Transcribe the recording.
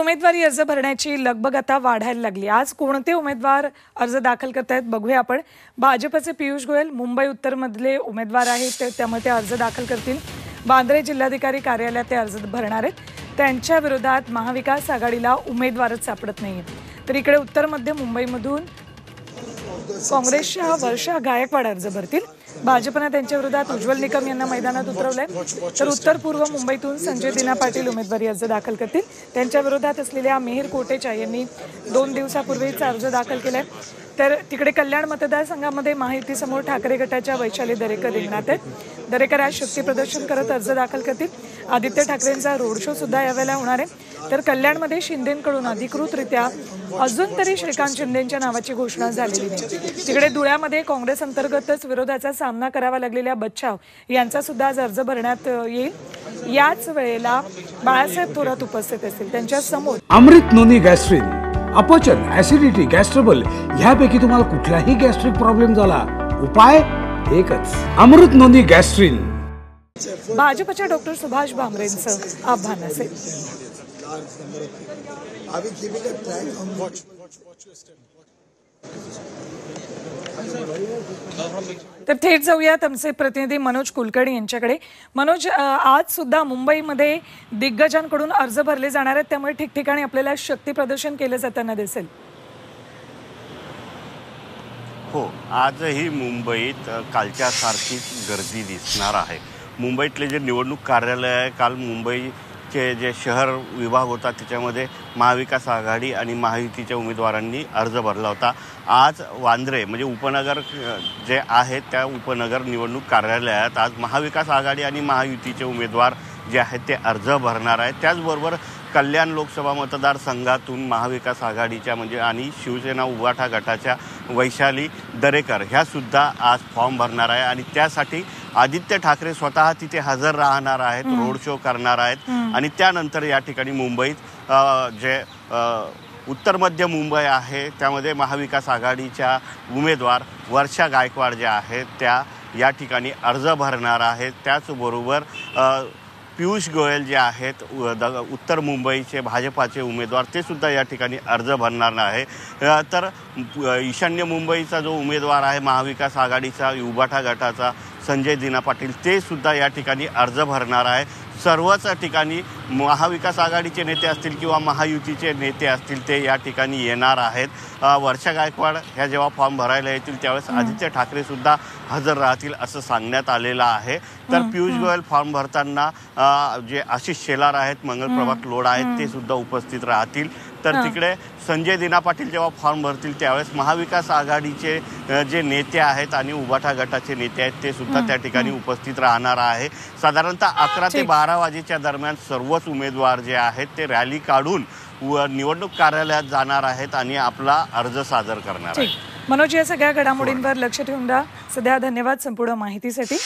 उमेदवारी अर्ज भरण्याची लगबग आता वाढायला लागली। आज कोणते उमेदवार अर्ज दाखल करतायत बघूया आपण। भाजपचे पियुष गोयल मुंबई उत्तर मधले उमेदवार आहेत, त्यामुळे ते अर्ज दाखल करतील। बांद्रे जिल्हाधिकारी कार्यालयात ते अर्ज भरणार आहेत। त्यांच्या विरोधात महाविकास आघाडीला उमेदवारच सापडत नाहीये। तर इकडे उत्तर मध्य मुंबईमधून काँग्रेसच्या वर्षा गायकवाड अर्ज भरतील। भाजपने त्यांच्या विरोधात उज्ज्वल निकम यांना मैदानात उतरवलंय। तर उत्तर पूर्व मुंबईतून संजय दिना पाटील उमेदवारी अर्ज दाखल करतील। त्यांच्या विरोधात असलेल्या मिहिर कोटेचा यांनी 2 दिवसापूर्वीच अर्ज दाखल केलाय। तर तिकडे कल्याण मतदारसंघामध्ये महायुतीसमोर ठाकरे गटाच्या वैशाली दरेकर रिंगणात आहेत। दरेकर आज शक्ती प्रदर्शन करत अर्ज दाखल करतील। आदित्य ठाकरेंचा रोड शो सुद्धा यावेळेला होणार आहे। तर कल्याणमध्ये शिंदेंकडून अधिकृतरित्या अजून तरी श्रीकांत शिंदेंच्या नावाची घोषणा झालेली नाही। तिकडे धुळ्यामध्ये काँग्रेस अंतर्गतच विरोधाचा सामना करावा लागलेल्या बच्चाव यांचा सुद्धा आज अर्ज भरण्यात येईल। याच वेळेला बाळासाहेब थोरात उपस्थित असतील। त्यांच्या समोर अमृत नोनी गॅस्ट्रिन, अपचन, ऍसिडिटी, गॅस्ट्रबल ह्यापैकी तुम्हाला कुठलाही गॅस्ट्रिक प्रॉब्लेम झाला, उपाय एकच, अमृत नोनी गॅस्ट्रिन। भाजपच्या डॉक्टर सुभाष भामरेंचं आव्हान असेल। तर थेट जाऊयात आमचे प्रतिनिधी मनोज कुलकर्णी यांच्याकडे। मनोज, आज सुद्धा मुंबईमध्ये दिग्गजांकडून अर्ज भरले जाणार आहेत, त्यामुळे ठिकठिकाणी आपल्याला शक्ती प्रदर्शन केलं जाताना दिसेल। हो, आजही मुंबईत कालच्या सारखीच गर्दी दिसणार आहे। मुंबईतले जे निवडणूक कार्यालय आहे, काल मुंबईचे जे शहर विभाग होता त्याच्यामध्ये महाविकास आघाडी आणि महायुतीच्या उमेदवारांनी अर्ज भरला होता। आज वांद्रे म्हणजे उपनगर जे आहेत त्या उपनगर निवडणूक कार्यालयात आज महाविकास आघाडी आणि महायुतीचे उमेदवार जे आहेत ते अर्ज भरणार आहेत। त्याचबरोबर कल्याण लोकसभा मतदारसंघातून महाविकास आघाडीच्या म्हणजे आणि शिवसेना उभाटा गटाच्या वैशाली दरेकर ह्या सुद्धा आज फॉर्म भरणार आहे आणि त्यासाठी आदित्य ठाकरे स्वतः तिथे हजर राहणार आहेत, रोड शो करणार आहेत आणि त्यानंतर या ठिकाणी मुंबईत जे उत्तर मध्य मुंबई आहे त्यामध्ये महाविकास आघाडीच्या उमेदवार वर्षा गायकवाड ज्या आहेत त्या या ठिकाणी अर्ज भरणार आहेत। त्याचबरोबर पियुष गोयल जे आहेत उत्तर मुंबईचे भाजपाचे उमेदवार ते सुद्धा या ठिकाणी अर्ज भरणार आहे। तर ईशान्य मुंबईचा जो उमेदवार आहे महाविकास आघाडीचा उभाटा गटाचा संजय दिना पाटील ते सुद्धा या ठिकाणी अर्ज भरणार आहे। सर्वच ठिकाणी महाविकास आघाडीचे नेते असतील किंवा महायुतीचे नेते असतील ते या ठिकाणी येणार आहेत। वर्षा गायकवाड ह्या जेव्हा फॉर्म भरायला येतील त्यावेळेस आदित्य ठाकरे सुद्धा हजर राहतील असं सांगण्यात आलेलं आहे। तर पियुष गोयल फॉर्म भरताना जे आशिष शेलार आहेत, मंगलप्रभात लोढा आहेत ते सुद्धा उपस्थित राहतील। तर तिकडे संजय दिना पाटील जेव्हा फॉर्म भरतील त्यावेळेस महाविकास आघाडीचे जे नेते आहेत आणि उभाटा गटाचे नेते आहेत ते सुद्धा त्या ठिकाणी उपस्थित राहणार आहे। साधारणतः 11 ते 12 वाजेच्या दरम्यान सर्वच उमेदवार जे आहेत ते रॅली काढून निवडणूक कार्यालयात जाणार आहेत आणि आपला अर्ज सादर करणार आहेत। मनोज, या सगळ्या घडामोडींवर लक्ष ठेवून द्या। सध्या धन्यवाद संपूर्ण माहितीसाठी।